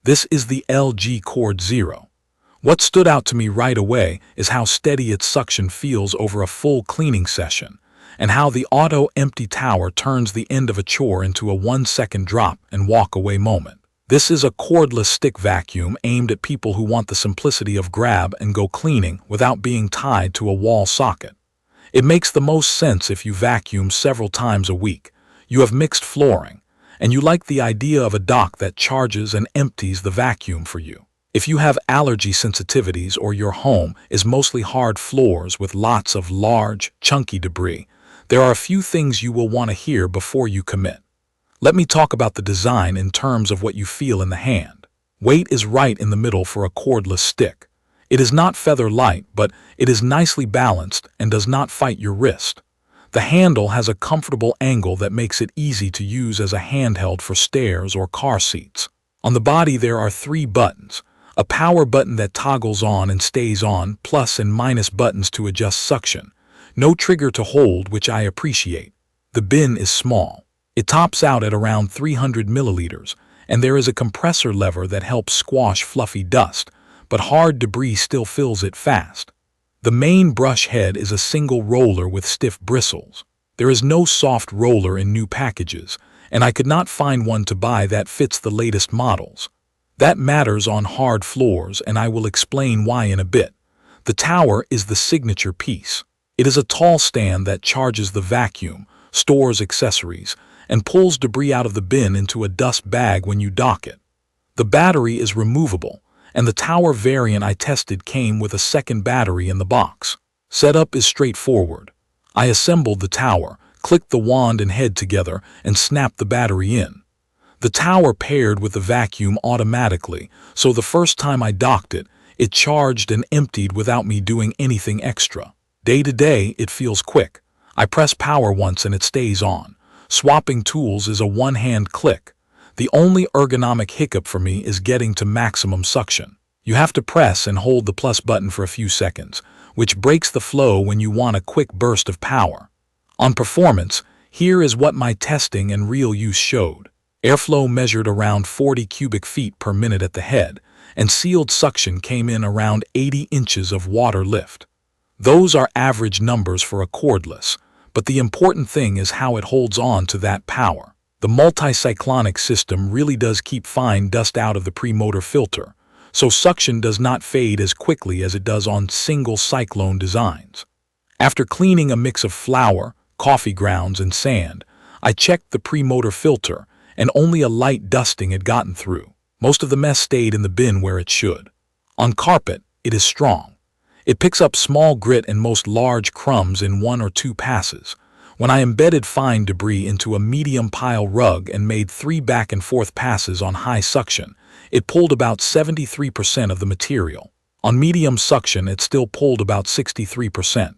This is the LG CordZero. What stood out to me right away is how steady its suction feels over a full cleaning session, and how the auto empty tower turns the end of a chore into a 1-second drop and walk away moment. This is a cordless stick vacuum aimed at people who want the simplicity of grab and go cleaning without being tied to a wall socket. It makes the most sense if you vacuum several times a week, you have mixed flooring, and you like the idea of a dock that charges and empties the vacuum for you. If you have allergy sensitivities or your home is mostly hard floors with lots of large, chunky debris, there are a few things you will want to hear before you commit. Let me talk about the design in terms of what you feel in the hand. Weight is right in the middle for a cordless stick. It is not feather light, but it is nicely balanced and does not fight your wrist. The handle has a comfortable angle that makes it easy to use as a handheld for stairs or car seats. On the body there are 3 buttons. A power button that toggles on and stays on, plus and minus buttons to adjust suction. No trigger to hold, which I appreciate. The bin is small. It tops out at around 300 milliliters, and there is a compressor lever that helps squash fluffy dust, but hard debris still fills it fast. The main brush head is a single roller with stiff bristles. There is no soft roller in new packages, and I could not find one to buy that fits the latest models. That matters on hard floors, and I will explain why in a bit. The tower is the signature piece. It is a tall stand that charges the vacuum, stores accessories, and pulls debris out of the bin into a dust bag when you dock it. The battery is removable, and the tower variant I tested came with a second battery in the box. Setup is straightforward. I assembled the tower, clicked the wand and head together, and snapped the battery in. The tower paired with the vacuum automatically, so the first time I docked it, it charged and emptied without me doing anything extra. Day to day, it feels quick. I press power once and it stays on. Swapping tools is a one-hand click. The only ergonomic hiccup for me is getting to maximum suction. You have to press and hold the plus button for a few seconds, which breaks the flow when you want a quick burst of power. On performance, here is what my testing and real use showed. Airflow measured around 40 cubic feet per minute at the head, and sealed suction came in around 80 inches of water lift. Those are average numbers for a cordless, but the important thing is how it holds on to that power. The multi-cyclonic system really does keep fine dust out of the pre-motor filter, so suction does not fade as quickly as it does on single cyclone designs. After cleaning a mix of flour, coffee grounds, and sand, I checked the pre-motor filter, and only a light dusting had gotten through. Most of the mess stayed in the bin where it should. On carpet, it is strong. It picks up small grit and most large crumbs in 1 or 2 passes. When I embedded fine debris into a medium pile rug and made 3 back and forth passes on high suction, it pulled about 73% of the material. On medium suction, it still pulled about 63%.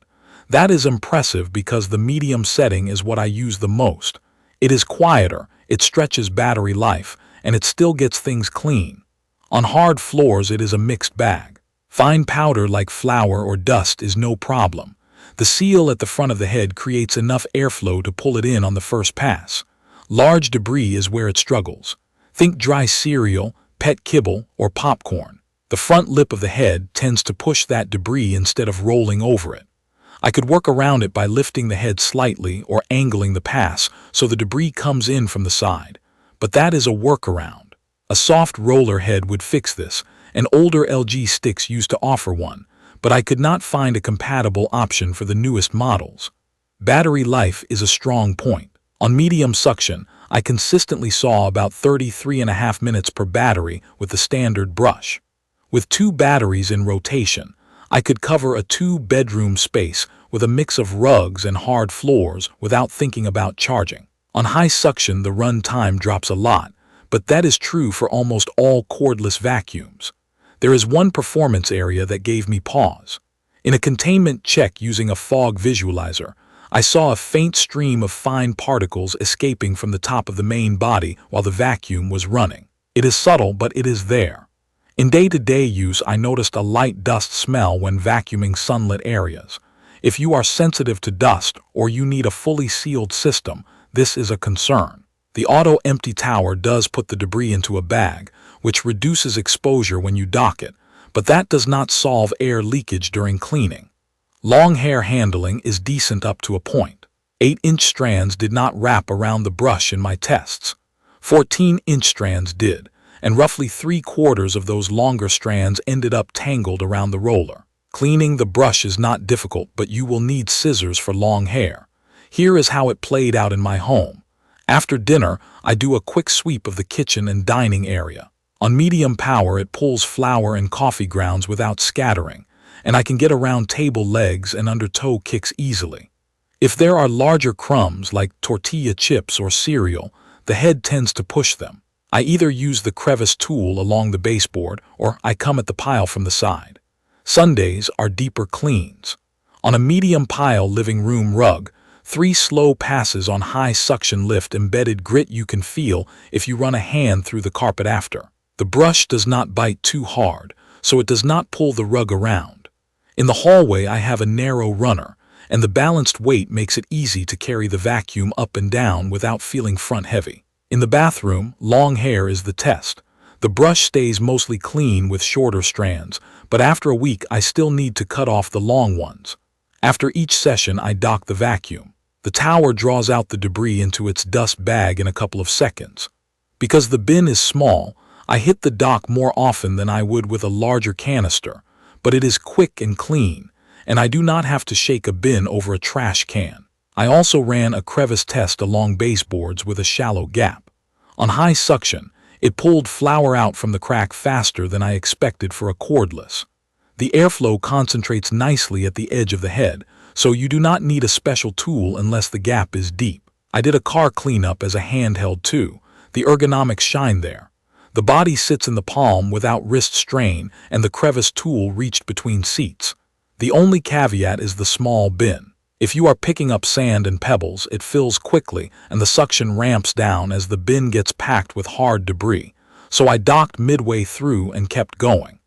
That is impressive because the medium setting is what I use the most. It is quieter, it stretches battery life, and it still gets things clean. On hard floors, it is a mixed bag. Fine powder like flour or dust is no problem. The seal at the front of the head creates enough airflow to pull it in on the first pass. Large debris is where it struggles. Think dry cereal, pet kibble, or popcorn. The front lip of the head tends to push that debris instead of rolling over it. I could work around it by lifting the head slightly or angling the pass so the debris comes in from the side. But that is a workaround. A soft roller head would fix this, and older LG sticks used to offer one, but I could not find a compatible option for the newest models. Battery life is a strong point. On medium suction, I consistently saw about 33.5 minutes per battery with the standard brush. With 2 batteries in rotation, I could cover a 2-bedroom space with a mix of rugs and hard floors without thinking about charging. On high suction, the run time drops a lot, but that is true for almost all cordless vacuums. There is one performance area that gave me pause. In a containment check using a fog visualizer, I saw a faint stream of fine particles escaping from the top of the main body while the vacuum was running. It is subtle, but it is there. In day-to-day use, I noticed a light dust smell when vacuuming sunlit areas. If you are sensitive to dust or you need a fully sealed system, this is a concern. The auto-empty tower does put the debris into a bag, which reduces exposure when you dock it, but that does not solve air leakage during cleaning. Long hair handling is decent up to a point. 8-inch strands did not wrap around the brush in my tests. 14-inch strands did, and roughly 3/4 of those longer strands ended up tangled around the roller. Cleaning the brush is not difficult, but you will need scissors for long hair. Here is how it played out in my home. After dinner, I do a quick sweep of the kitchen and dining area. On medium power, it pulls flour and coffee grounds without scattering, and I can get around table legs and under toe kicks easily. If there are larger crumbs like tortilla chips or cereal, the head tends to push them. I either use the crevice tool along the baseboard or I come at the pile from the side. Sundays are deeper cleans. On a medium pile living room rug, 3 slow passes on high suction lift embedded grit you can feel if you run a hand through the carpet after. The brush does not bite too hard, so it does not pull the rug around. In the hallway I have a narrow runner, and the balanced weight makes it easy to carry the vacuum up and down without feeling front heavy. In the bathroom, long hair is the test. The brush stays mostly clean with shorter strands, but after a week I still need to cut off the long ones. After each session I dock the vacuum. The tower draws out the debris into its dust bag in a couple of seconds. Because the bin is small, I hit the dock more often than I would with a larger canister, but it is quick and clean, and I do not have to shake a bin over a trash can. I also ran a crevice test along baseboards with a shallow gap. On high suction, it pulled flour out from the crack faster than I expected for a cordless. The airflow concentrates nicely at the edge of the head, so you do not need a special tool unless the gap is deep. I did a car cleanup as a handheld too. The ergonomics shine there. The body sits in the palm without wrist strain, and the crevice tool reached between seats. The only caveat is the small bin. If you are picking up sand and pebbles, it fills quickly and the suction ramps down as the bin gets packed with hard debris, so I docked midway through and kept going.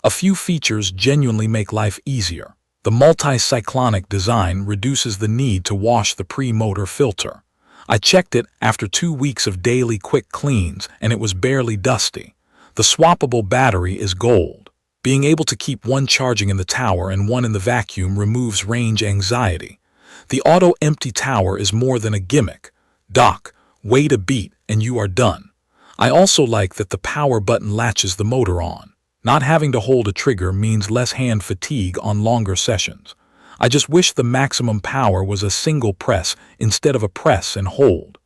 A few features genuinely make life easier. The multi-cyclonic design reduces the need to wash the pre-motor filter. I checked it after 2 weeks of daily quick cleans and it was barely dusty. The swappable battery is gold. Being able to keep one charging in the tower and one in the vacuum removes range anxiety. The auto-empty tower is more than a gimmick. Dock, wait a beat, and you are done. I also like that the power button latches the motor on. Not having to hold a trigger means less hand fatigue on longer sessions. I just wish the maximum power was a single press instead of a press and hold.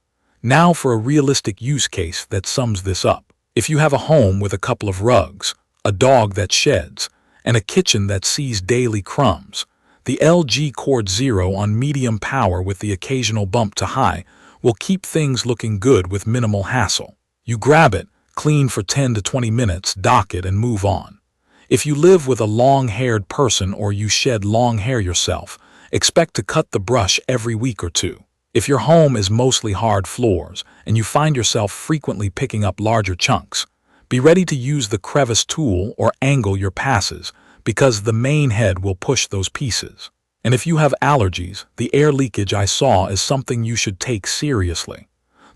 Now for a realistic use case that sums this up. If you have a home with a couple of rugs, a dog that sheds, and a kitchen that sees daily crumbs, the LG CordZero on medium power with the occasional bump to high will keep things looking good with minimal hassle. You grab it, clean for 10 to 20 minutes, dock it, and move on. If you live with a long-haired person or you shed long hair yourself, expect to cut the brush every week or two. If your home is mostly hard floors and you find yourself frequently picking up larger chunks, be ready to use the crevice tool or angle your passes because the main head will push those pieces. And if you have allergies, the air leakage I saw is something you should take seriously.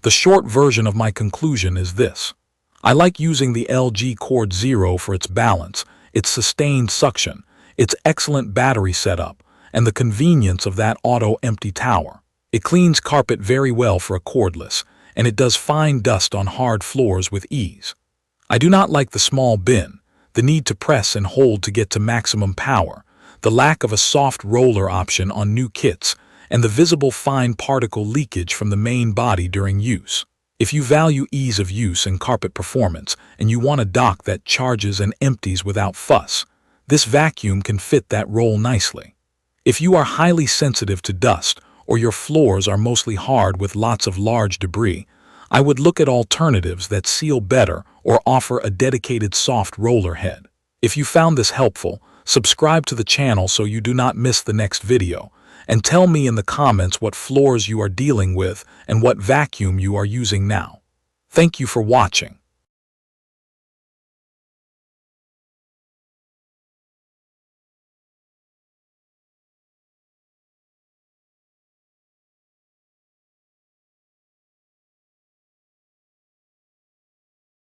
The short version of my conclusion is this. I like using the LG CordZero for its balance, its sustained suction, its excellent battery setup, and the convenience of that auto-empty tower. It cleans carpet very well for a cordless, and it does fine dust on hard floors with ease. I do not like the small bin, the need to press and hold to get to maximum power, the lack of a soft roller option on new kits, and the visible fine particle leakage from the main body during use. If you value ease of use and carpet performance, and you want a dock that charges and empties without fuss, this vacuum can fit that role nicely. If you are highly sensitive to dust, or your floors are mostly hard with lots of large debris, I would look at alternatives that seal better or offer a dedicated soft roller head. If you found this helpful, subscribe to the channel so you do not miss the next video, and tell me in the comments what floors you are dealing with and what vacuum you are using now. Thank you for watching.